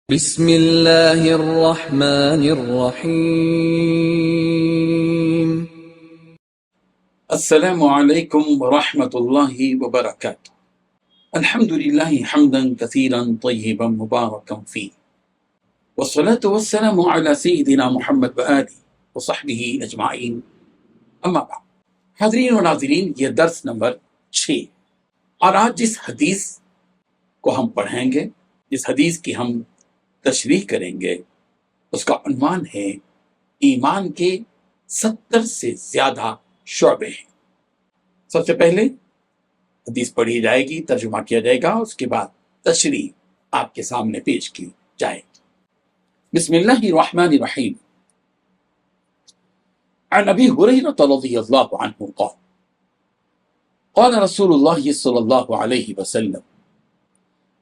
بسم اللہ الرحمن الرحیم۔ السلام علیکم ورحمۃ اللہ وبرکاتہ۔ الحمد للہ حمدا کثیرا طیبا مبارکا فیہ، والصلاة والسلام علی سیدنا محمد وآلہ وصحبہ اجمعین، اما بعد۔ حاضرین و ناظرین، یہ درس نمبر 6، اور آج جس حدیث کو ہم پڑھیں گے، جس حدیث کی ہم تشریح کریں گے، اس کا عنوان ہے ایمان کے 70 سے زیادہ شعبے ہیں۔ سب سے پہلے حدیث پڑھی جائے گی، ترجمہ کیا جائے گا، اس کے بعد تشریح آپ کے سامنے پیش کی جائے گی۔ بسم اللہ الرحمن الرحیم۔ عن ابی ہریرہ رضی اللہ عنہ قال قال رسول اللہ صلی اللہ علیہ وسلم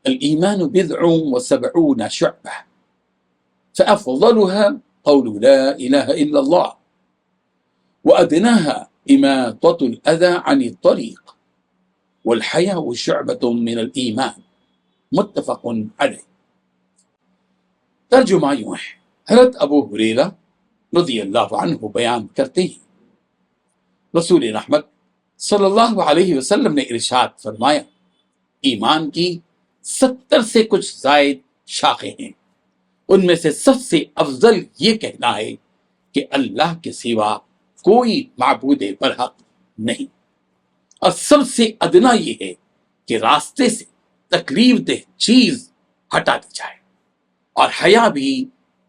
الإيمان 70 شعبة فأفضلها قول لا إله إلا الله وأدناها إماطة الأذى عن الطريق والحياء شعبة من الإيمان متفق عليه۔ ترجمہ یوں ہے، حضرت ابو ہریرہ رضی اللہ عنہ بیان کرتے ہیں، رسول رحمت صلی اللہ علیہ وسلم نے ارشاد فرمایا، ایمان کی 70 سے کچھ زائد شاخیں ہیں، ان میں سے سب سے افضل یہ کہنا ہے کہ اللہ کے سوا کوئی معبود برحق نہیں، اور سب سے ادنا یہ ہے کہ راستے سے تکلیف دہ چیز ہٹا دی جائے، اور حیا بھی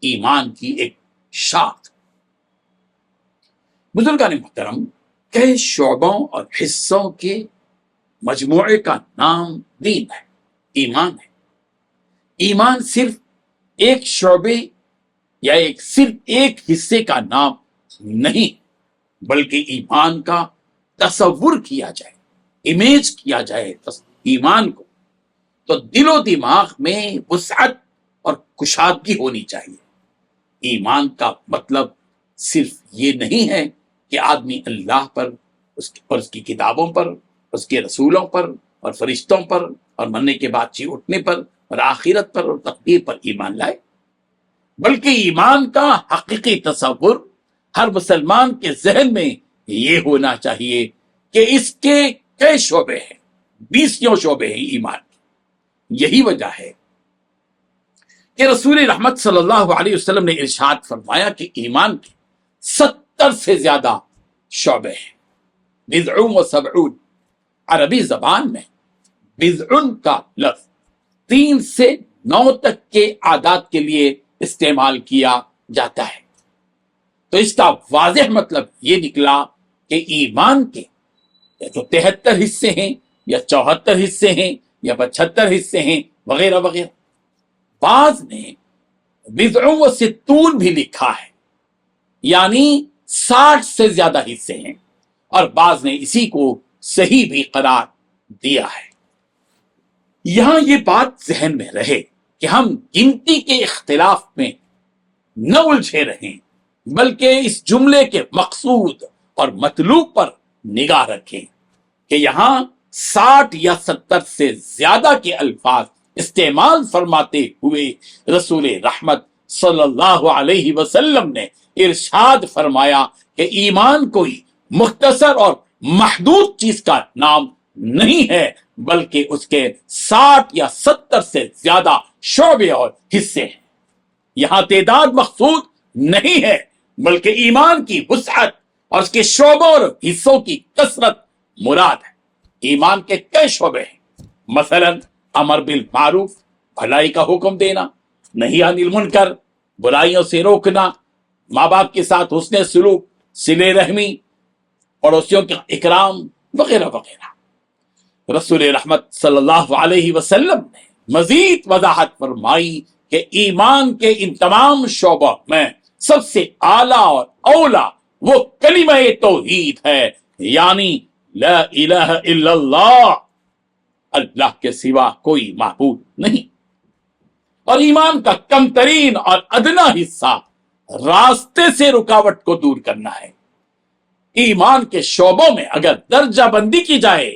ایمان کی ایک شاخ۔ بزرگان محترم، کئی شعبوں اور حصوں کے مجموعے کا نام دین ہے، ایمان ہے۔ ایمان صرف ایک شعبے یا صرف ایک حصے کا نام نہیں، بلکہ ایمان کا تصور کیا جائے، امیج کیا جائے ایمان کو، تو دل و دماغ میں وسعت اور کشادگی ہونی چاہیے۔ ایمان کا مطلب صرف یہ نہیں ہے کہ آدمی اللہ پر، اس کی کتابوں پر، اس کے رسولوں پر اور فرشتوں پر اور مرنے کے بعد جی اٹھنے پر اور آخرت پر اور تقدیر پر ایمان لائے، بلکہ ایمان کا حقیقی تصور ہر مسلمان کے ذہن میں یہ ہونا چاہیے کہ اس کے کئی شعبے ہیں، 20 شعبے ہیں ایمان کے۔ یہی وجہ ہے کہ رسول رحمت صلی اللہ علیہ وسلم نے ارشاد فرمایا کہ ایمان کے 70 سے زیادہ شعبے ہیں۔ 70، عربی زبان میں بضع کا لفظ 3 سے 9 تک کے اعداد کے لیے استعمال کیا جاتا ہے، تو اس کا واضح مطلب یہ نکلا کہ ایمان کے یا تو 73 حصے ہیں یا 74 حصے ہیں یا 75 حصے ہیں وغیرہ وغیرہ۔ بعض نے 60 بھی لکھا ہے، یعنی 60 سے زیادہ حصے ہیں، اور بعض نے اسی کو صحیح بھی قرار دیا ہے۔ یہاں یہ بات ذہن میں رہے کہ ہم گنتی کے اختلاف میں نہ الجھے رہیں، بلکہ اس جملے کے مقصود اور مطلوب پر نگاہ رکھیں کہ یہاں 60 یا 70 سے زیادہ کے الفاظ استعمال فرماتے ہوئے رسول رحمت صلی اللہ علیہ وسلم نے ارشاد فرمایا کہ ایمان کوئی مختصر اور محدود چیز کا نام نہیں ہے، بلکہ اس کے 60 یا 70 سے زیادہ شعبے اور حصے ہیں۔ یہاں تعداد مقصود نہیں ہے، بلکہ ایمان کی وسعت اور اس کے شعبوں اور حصوں کی کثرت مراد ہے۔ ایمان کے کئی شعبے ہیں، مثلا امر بالمعروف، بھلائی کا حکم دینا، نہی عن المنکر، برائیوں سے روکنا، ماں باپ کے ساتھ حسن سلوک، صلہ رحمی، پڑوسیوں کا اکرام وغیرہ وغیرہ۔ رسول رحمت صلی اللہ علیہ وسلم نے مزید وضاحت فرمائی کہ ایمان کے ان تمام شعبوں میں سب سے اعلیٰ اور اولا وہ کلمہ توحید ہے، یعنی لا الہ الا اللہ، اللہ کے سوا کوئی معبود نہیں۔ اور ایمان کا کم ترین اور ادنا حصہ راستے سے رکاوٹ کو دور کرنا ہے۔ ایمان کے شعبوں میں اگر درجہ بندی کی جائے